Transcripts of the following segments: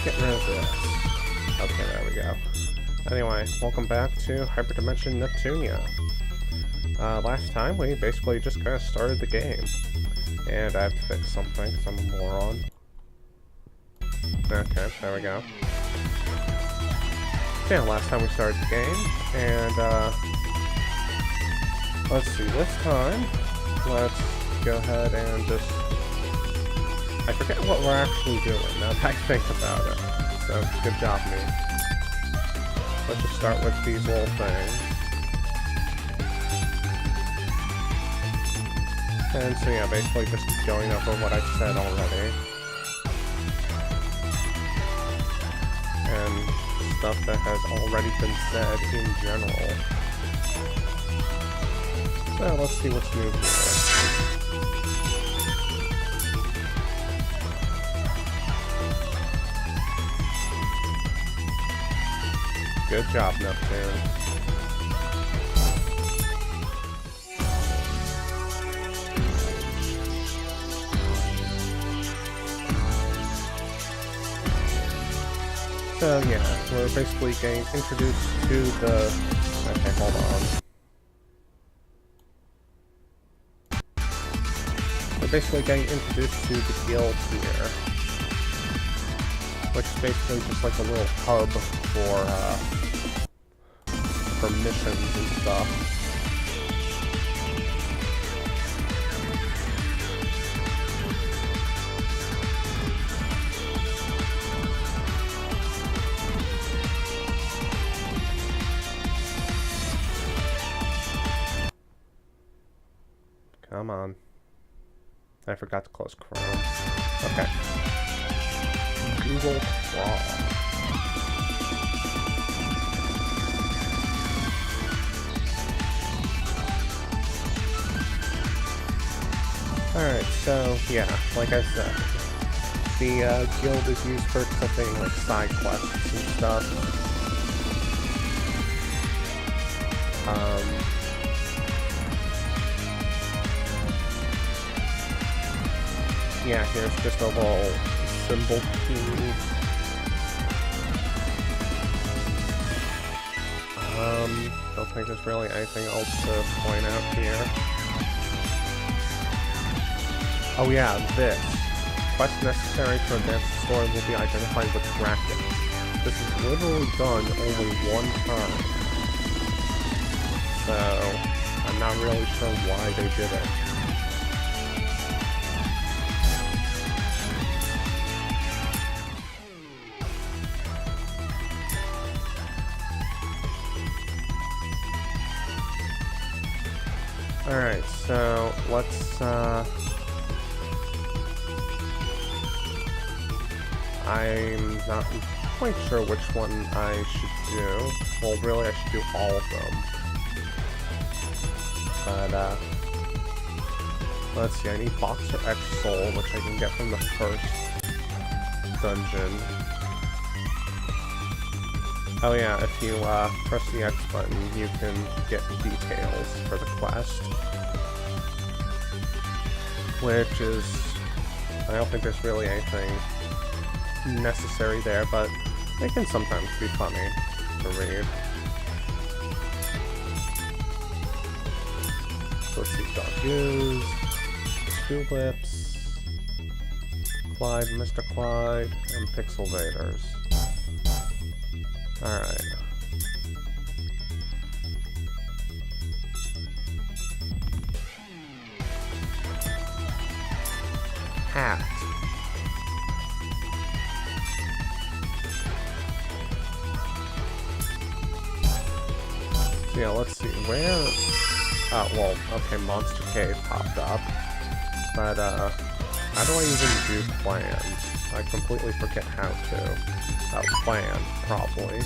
get rid of this? Okay, there we go. Anyway, welcome back to Hyperdimension Neptunia. Last time we basically just kind of started the game. And I have to fix something because I'm a moron. Okay, there we go. So yeah, last time we started the game, and let's see, this time, let's go ahead and just... I forget what we're actually doing now that I think about it. So, good job, me. Let's just start with these little things. And so yeah, basically just going over what I've said already. And stuff that has already been said in general. So let's see what's new here. Good job, Neptune. So yeah, we're basically getting introduced to the... Okay, hold on. We're basically getting introduced to the guild here. Which is basically just like a little hub for missions and stuff. Come on. I forgot to close Chrome. Okay. Google Chrome. Alright, so yeah, like I said, the guild is used for accepting like side quests and stuff. Yeah, here's just a little symbol key. Don't think there's really anything else to point out here. Oh yeah, this. Quest necessary to advance the story will be identified with brackets. This is literally done only one time. So, I'm not really sure why they did it. Alright, so let's, I'm not quite sure which one I should do. Well, really, I should do all of them. But, let's see, I need Boxer X Soul, which I can get from the first dungeon. Oh yeah, if you, press the X button, you can get details for the quest. Which is... I don't think there's really anything necessary there, but they can sometimes be funny to read. So let's see, Dark Ooze, Tulips, Clyde, Mr. Clyde, and Pixel Vaders. Alright. Hat. So yeah, let's see, where... Oh, well, okay, Monster Cave popped up. But, how do I even do plans? I completely forget how to. Plan, probably.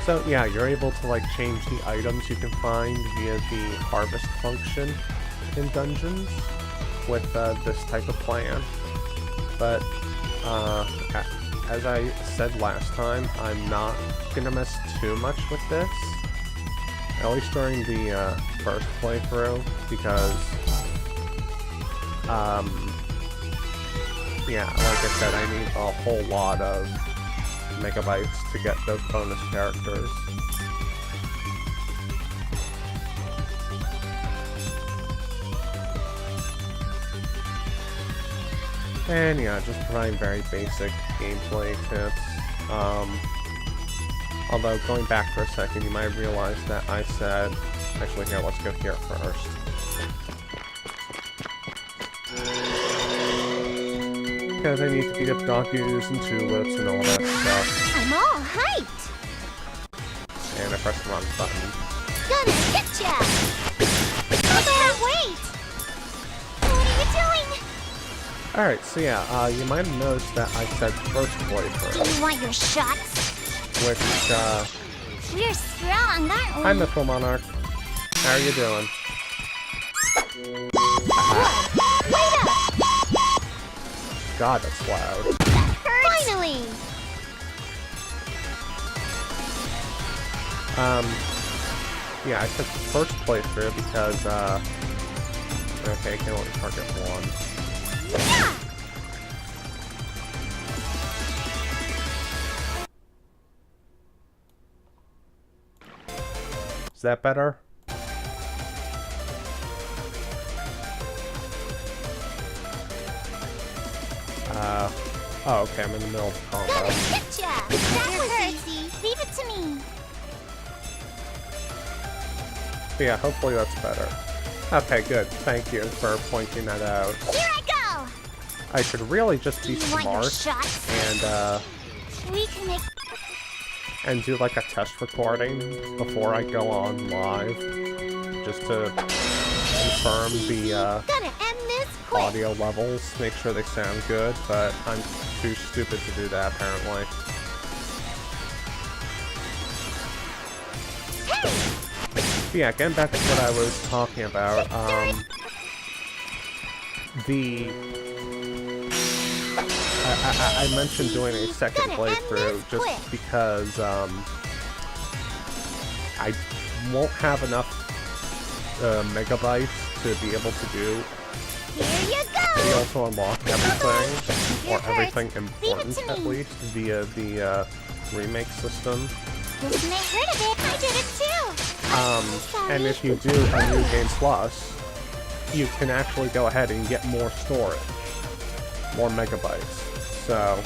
So yeah, you're able to like change the items you can find via the harvest function in dungeons with this type of plan. But as I said last time, I'm not gonna mess too much with this, at least during the first playthrough, because Yeah, like I said, I need a whole lot of megabytes to get those bonus characters. And yeah, just providing very basic gameplay tips. Although, going back for a second, you might realize that I said... Actually, here, let's go here first. Because I need to beat up donkeys and tulips and all that stuff. I'm all hyped! And I pressed the wrong button. Gonna get ya! I can't wait! What are you doing? Alright, so yeah, you might have noticed that I said first playthrough. Do you want your shots? Which, We're strong, aren't we? Hi, Mythril Monarch. How are you doing? Wait up! God, that's loud. That hurts! Finally! Yeah, I said first playthrough because, okay, I can only target one. Yeah! Is that better? Oh, okay, I'm in the middle of the combo. Gonna get ya! That was easy. Leave it to me. But yeah, hopefully that's better. Okay, good. Thank you for pointing that out. Here I go! I should really just be Do you want your smart shots? and, We can make... and do like a test recording before I go on live, just to confirm the Gonna end this quick. audio levels, make sure they sound good, but I'm too stupid to do that apparently. Hey! But yeah, getting back to what I was talking about, I mentioned doing a second playthrough just because I won't have enough megabytes to be able to do. Here you go! We also unlock everything, or everything Leave it important to at me. least, via the remake system. This may hurt a bit. I did it too. And if you do a New Game Plus, you can actually go ahead and get more storage, more megabytes. So,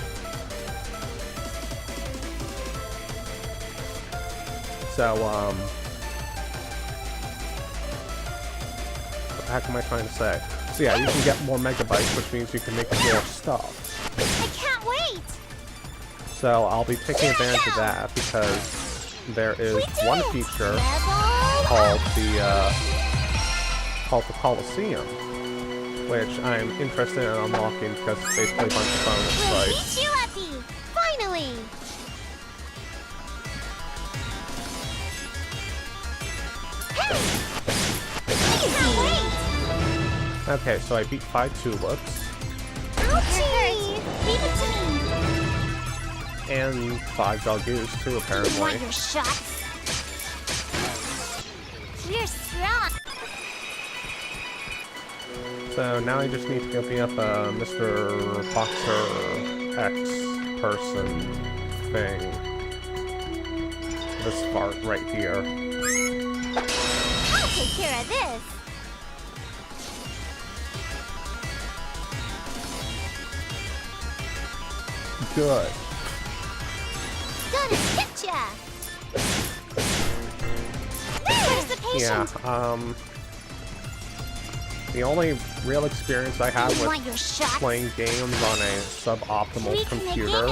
what the heck am I trying to say? So yeah, you can get more megabytes, which means you can make more stuff. I can't wait. So I'll be taking advantage of that because there is one feature called the Coliseum, which I'm interested in unlocking because it's basically a bunch of bonus We'll sites. meet you at the... Finally! Hey! I can't wait! Okay, so I beat 5 tulips Ouchie! Leave it to me. and 5 doggoos too, Do you apparently. want your shots? We're strong. So now I just need to go beat up Mr. Boxer X person thing. This part right here. I'll take care of this. Good. Gonna get ya. Where's the Yeah, patient? the only real experience I have Do you want with your shots? playing games on a suboptimal We can make computer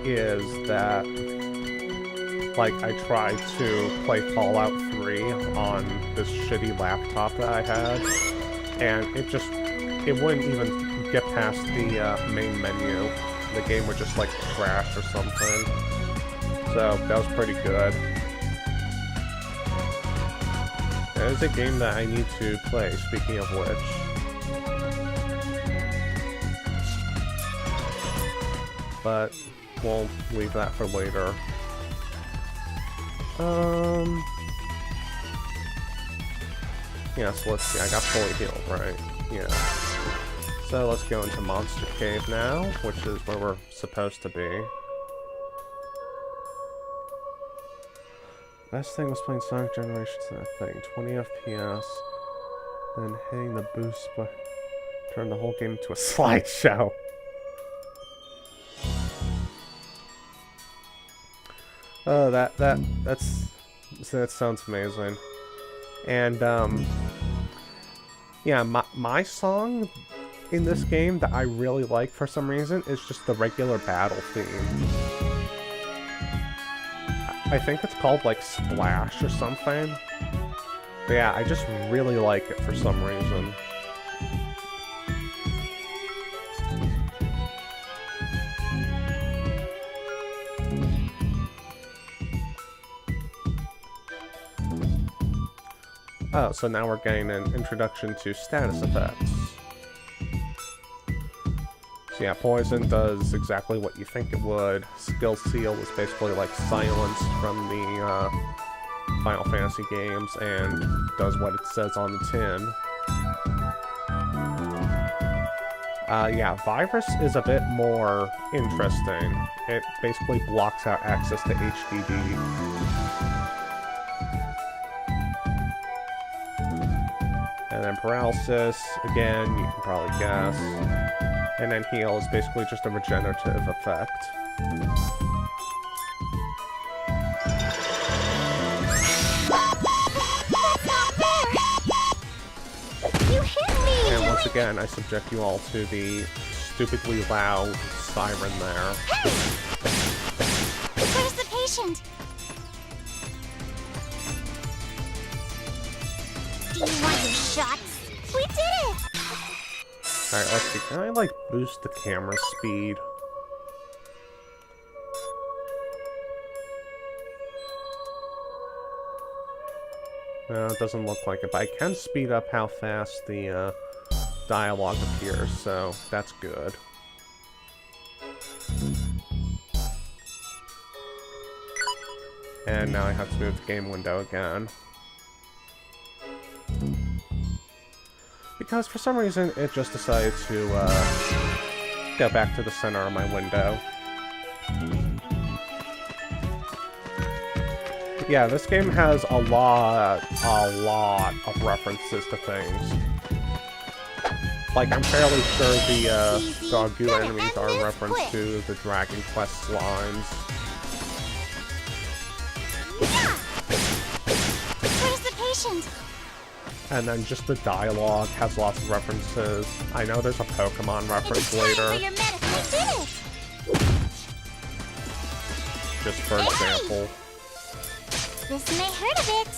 is that, like, I tried to play Fallout 3 on this shitty laptop that I had, and it wouldn't even get past the main menu. The game would just, like, crash or something. So, that was pretty good. That is a game that I need to play, speaking of which. But we'll leave that for later. Yeah, so let's see, I got fully healed, right? Yeah. So let's go into Monster Cave now, which is where we're supposed to be. Best thing was playing Sonic Generations and that thing. 20 FPS. Then hitting the boost but turned the whole game into a slideshow. Oh, that sounds amazing. And yeah, my song in this game that I really like for some reason is just the regular battle theme. I think it's called like Splash or something. But yeah, I just really like it for some reason. Oh, so now we're getting an introduction to status effects. So yeah, Poison does exactly what you think it would. Skill Seal is basically like Silence from the Final Fantasy games and does what it says on the tin. Yeah, Virus is a bit more interesting. It basically blocks out access to HDD. And then Paralysis, again, you can probably guess. And then Heal is basically just a regenerative effect. You hit me! And once again, I subject you all to the stupidly loud siren there. Hey! Where's the patient? Do you want your shots? We did it! Alright, let's see. Can I, like, boost the camera speed? No, it doesn't look like it, but I can speed up how fast the dialogue appears, so that's good. And now I have to move the game window again. Because for some reason, it just decided to go back to the center of my window. Yeah, this game has a lot of references to things. Like, I'm fairly sure the dog goo enemies are a reference to the Dragon Quest slimes. Where's the patient? And then just the dialogue has lots of references. I know there's a Pokemon reference later. For your medicine. We did it! Just for example. This may hurt a bit.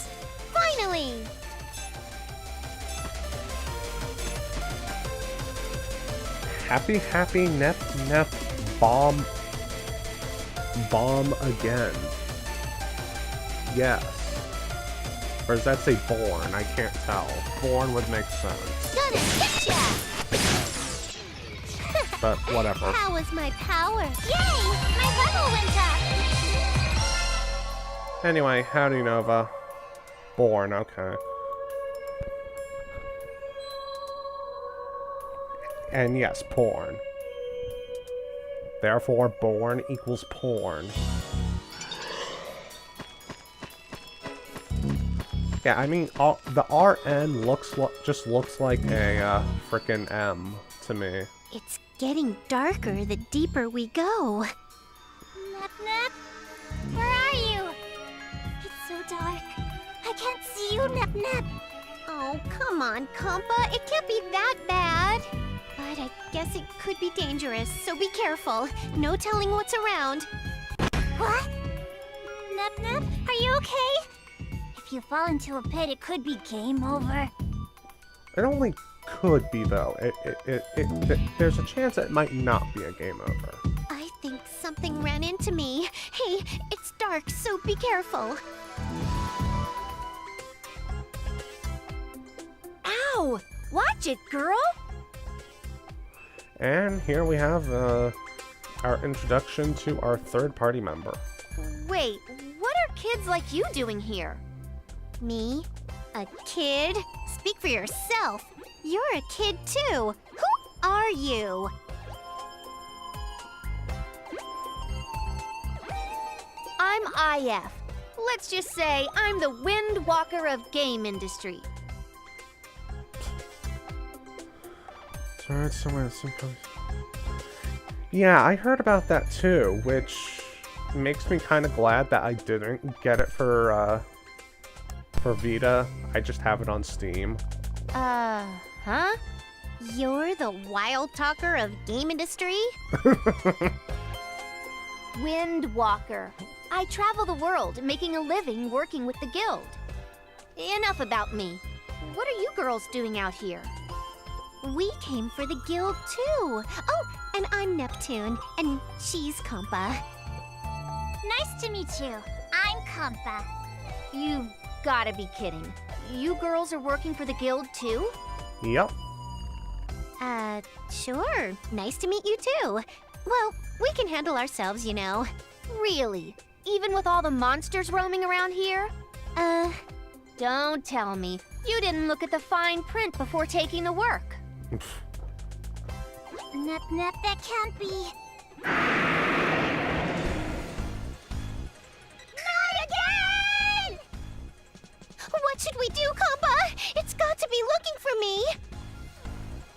Finally! Happy Nep bomb again. Yes. Or does that say born? I can't tell. Born would make sense. Gonna get ya! But whatever. That was my power. Yay! My level went up! Anyway, howdy Nova. Born, okay. And yes, porn. Therefore, born equals porn. Yeah, I mean, the RN just looks like a frickin' M to me. It's getting darker the deeper we go. Nep Nep, where are you? It's so dark. I can't see you, Nep Nep. Oh, come on, Compa. It can't be that bad. But I guess it could be dangerous, so be careful. No telling what's around. What? Nep Nep, are you okay? If you fall into a pit, it could be game over. It only could be, though. There's a chance it might not be a game over. I think something ran into me. Hey, it's dark, so be careful. Ow! Watch it, girl! And here we have our introduction to our third party member. Wait, what are kids like you doing here? Me? A kid? Speak for yourself. You're a kid too. Who are you? I'm IF. Let's just say I'm the Wind Walker of game industry. Alright, somewhere someplace. Yeah, I heard about that too, which makes me kind of glad that I didn't get it for Vita. I just have it on Steam. Huh? You're the wild talker of game industry? Wind Walker. I travel the world, making a living working with the guild. Enough about me. What are you girls doing out here? We came for the guild too. Oh, and I'm Neptune, and she's Compa. Nice to meet you. I'm Compa. You've gotta be kidding. You girls are working for the guild too? Yep. Sure. Nice to meet you too. Well, we can handle ourselves, you know. Really? Even with all the monsters roaming around here? Don't tell me. You didn't look at the fine print before taking the work. Nep, that can't be. Not again! What should we do, Compa? It's got to be looking for me.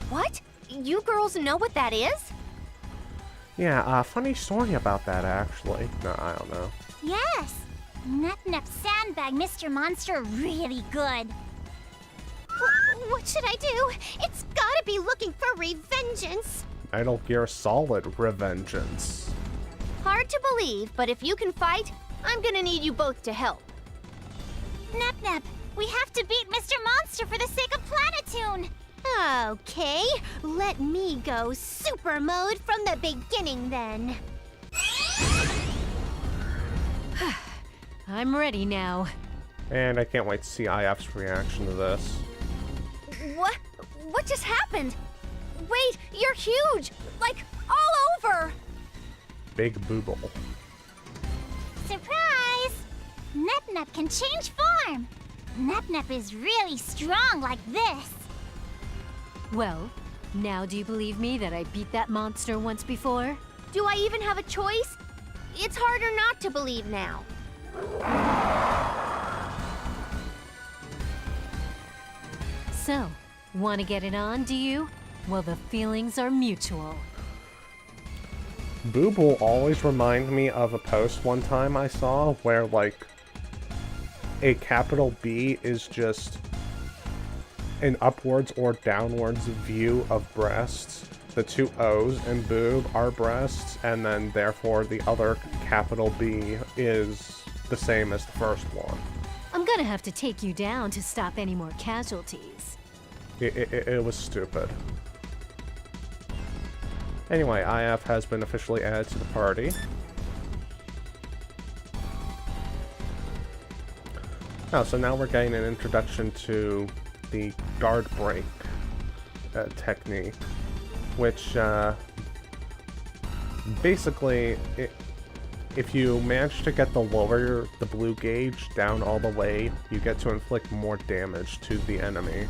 What? You girls know what that is? Yeah, funny story about that, actually. No, I don't know. Yes. Nep sandbag Mr. Monster really good. What should I do? It's gotta be looking for revengeance. Metal Gear Solid Revengeance. Hard to believe, but if you can fight, I'm gonna need you both to help. Nep, we have to beat Mr. Monster for the sake of Planetoon. Okay, let me go super mode from the beginning then. I'm ready now. And I can't wait to see IF's reaction to this. What? What just happened? Wait, you're huge! Like, all over! Big booble. Surprise! Nep can change form. Nep is really strong like this. Well, now do you believe me that I beat that monster once before? Do I even have a choice? It's harder not to believe now. So, want to get it on, do you? Well, the feelings are mutual. Boob will always remind me of a post one time I saw where, like, a capital B is just an upwards or downwards view of breasts. The two O's in boob are breasts, and then therefore the other capital B is the same as the first one. I'm gonna have to take you down to stop any more casualties. It was stupid. Anyway, IF has been officially added to the party. Oh, so now we're getting an introduction to the guard break technique, which basically, if you manage to get the blue gauge down all the way, you get to inflict more damage to the enemy.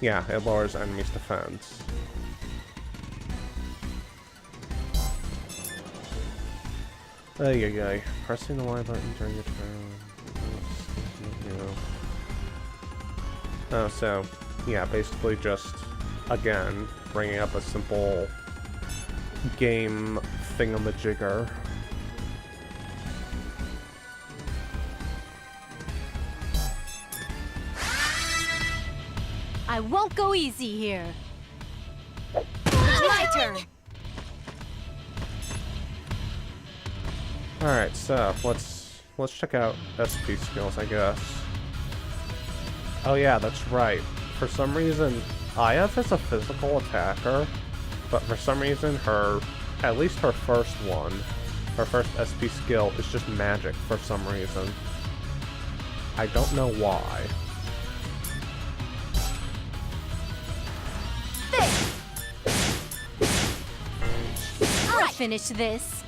Yeah, it lowers enemies' defense. Ay. Pressing the Y button during your turn. Oh, so, yeah, basically just, again, bringing up a simple game thingamajigger. I won't go easy here. My turn. Alright, so let's check out SP skills, I guess. Oh yeah, that's right. For some reason, IF is a physical attacker, but for some reason at least her first one, her first SP skill is just magic for some reason. I don't know why. I'll finish this.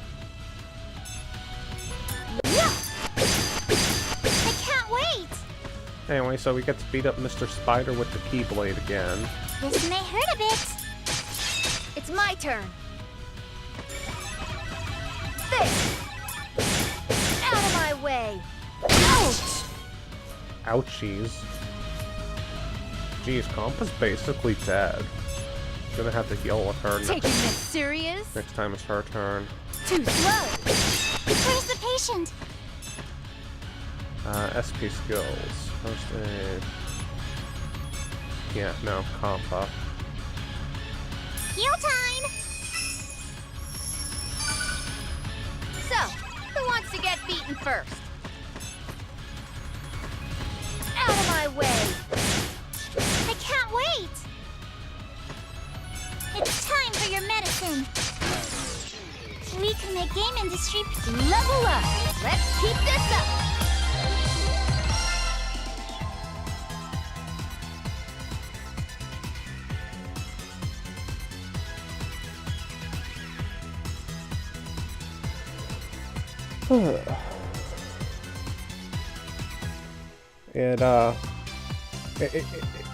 Anyway, so we get to beat up Mr. Spider with the Keyblade again. This may hurt a bit. It's my turn. This! Out of my way! Ouch! Ouchies. Geez, Compa's basically dead. Gonna have to heal with her Taking this serious? next time it's her turn. Too slow. Where's the patient? SP skills. First aid. Yeah, no, Compa. Heal time! So, who wants to get beaten first? Out of my way! I can't wait! It's time for your medicine! We can make game industry Level up! Let's keep this up!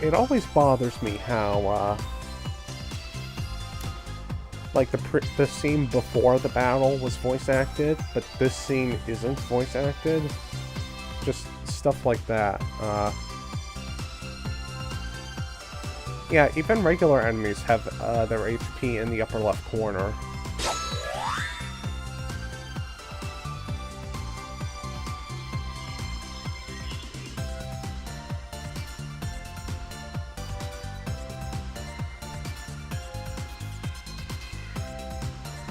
It always bothers me how like the scene before the battle was voice acted, but this scene isn't voice acted. Just stuff like that. Yeah, even regular enemies have their HP in the upper left corner.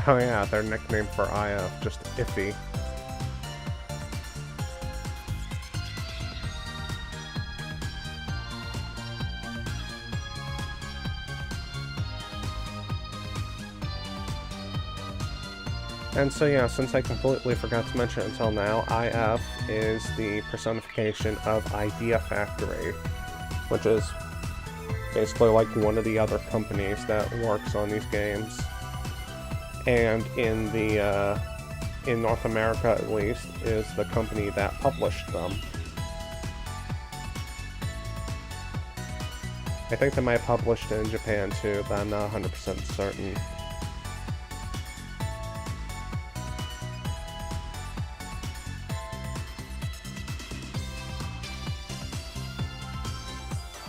Oh yeah, their nickname for Aya, just Iffy. And so yeah, since I completely forgot to mention it until now, IF is the personification of Idea Factory, which is basically like one of the other companies that works on these games. And in the in North America at least, is the company that published them. I think they might have published it in Japan too, but I'm not 100% certain.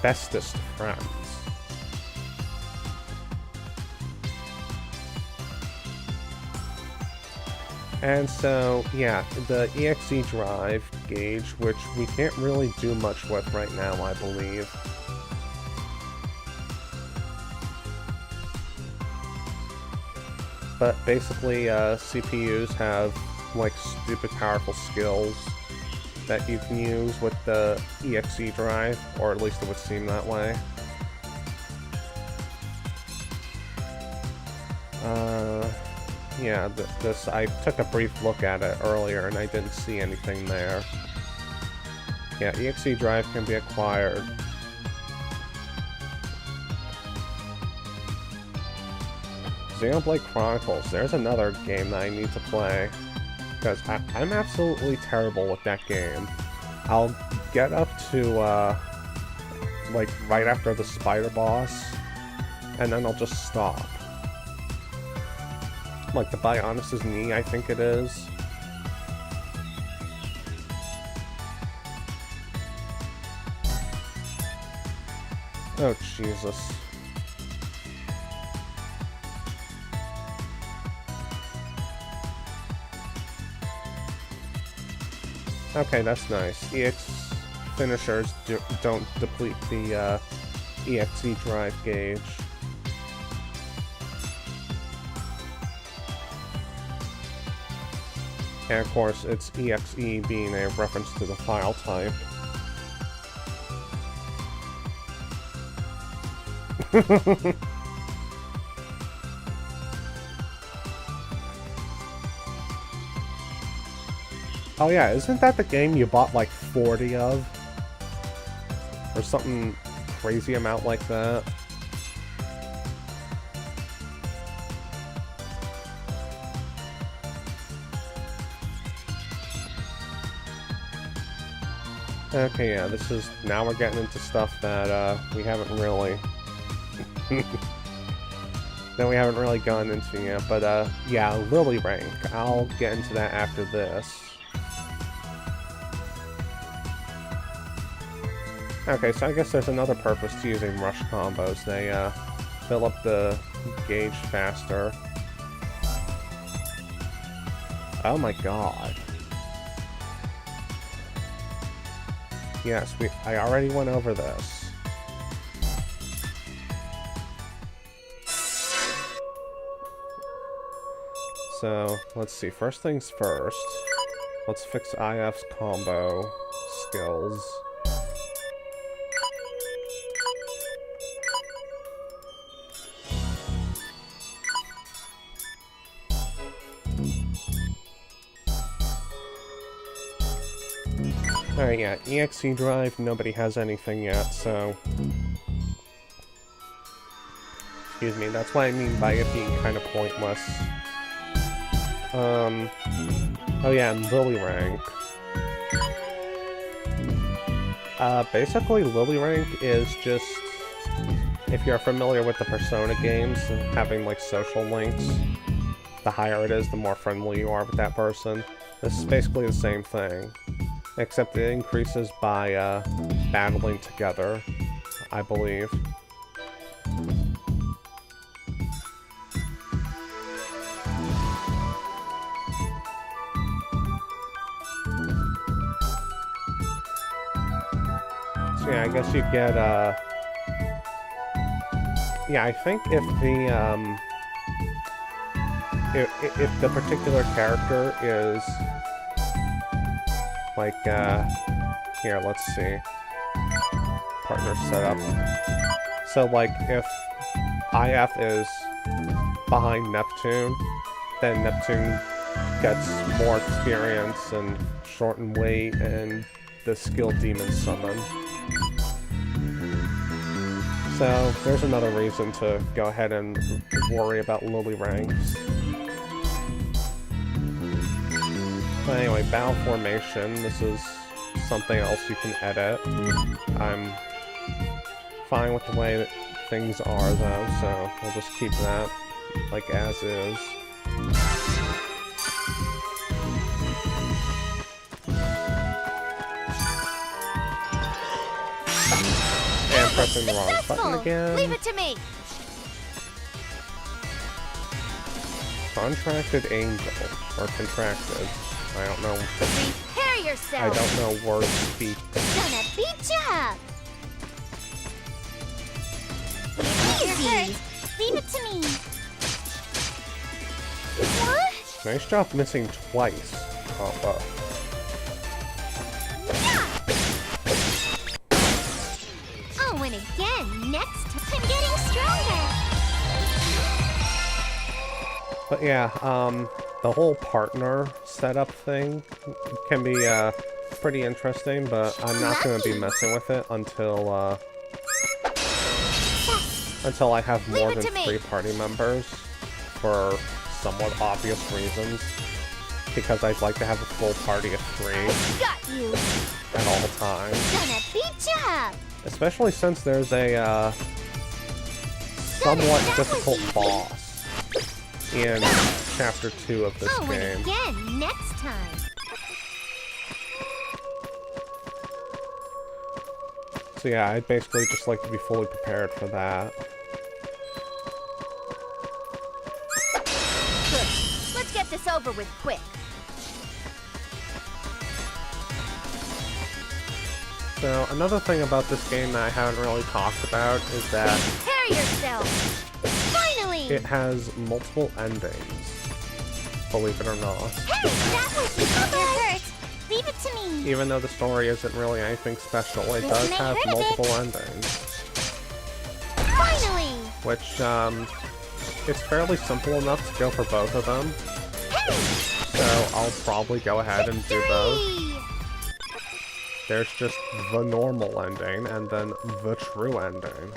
Bestest friends. And so, yeah, the EXE drive gauge, which we can't really do much with right now, I believe. But basically, CPUs have, like, stupid powerful skills that you can use with the EXE drive, or at least it would seem that way. Yeah, this, I took a brief look at it earlier and I didn't see anything there. Yeah, EXE drive can be acquired. Xenoblade Chronicles, there's another game that I need to play. Because I'm absolutely terrible with that game. I'll get up to, like, right after the spider boss, and then I'll just stop. Like the Bionis' knee, I think it is. Oh, Jesus. Okay, that's nice. EX finishers don't deplete the EXE drive gauge. And of course, it's EXE being a reference to the file type. Oh yeah, isn't that the game you bought like 40 of? Or something crazy amount like that? Okay, yeah, this is... Now we're getting into stuff that, we haven't really... that we haven't really gone into yet, but, yeah, Lily rank. I'll get into that after this. Okay, so I guess there's another purpose to using rush combos. They, fill up the gauge faster. Oh my god. Yes, I already went over this. So, let's see. First things first. Let's fix IF's combo skills. Alright, yeah, EXE drive, nobody has anything yet, so... Excuse me, that's what I mean by it being kind of pointless. Oh yeah, and Lily rank. Basically, Lily rank is just... If you're familiar with the Persona games, having, like, social links, the higher it is, the more friendly you are with that person. This is basically the same thing. Except it increases by, battling together, I believe. So yeah, I guess you get, yeah, I think if the, if the particular character is... Like, here, let's see. Partner setup. So, like, if IF is behind Neptune, then Neptune gets more experience and shortened weight and the skill demon summon. So, there's another reason to go ahead and worry about Lily ranks. But anyway, battle formation, this is something else you can edit. I'm fine with the way that things are, though, so we'll just keep that, like, as is. And pressing the wrong button again. Leave it to me. Contracted angel, or contracted. I don't know. Prepare I yourself. don't know words speak. Gonna beat ya up. Easy. Leave it to me. What? Nice job missing twice, Papa. Oh, and again, next time. I'm getting stronger. But yeah, the whole partner setup thing can be, pretty interesting, but I'm not gonna be messing with it until I have more than 3 party members, for somewhat obvious reasons. Because I'd like to have a full party of 3 Got you. at all times. Gonna beat ya up. Especially since there's a, somewhat difficult boss in Chapter 2 of this Oh, game. and again, next time. So yeah, I'd basically just like to be fully prepared for that. Good. Let's get this over with quick. So another thing about this game that I haven't really talked about is that Prepare yourself. Finally. it has multiple endings, believe it or not. Hey, that was you. It hurt. Leave it to me. Even though the story isn't really anything special, it does Listen, I have heard of it. multiple endings. Finally. Which, it's fairly simple enough to go for both of them. Hey. So I'll probably go ahead and do both. Victory. There's just the normal ending, and then the true ending.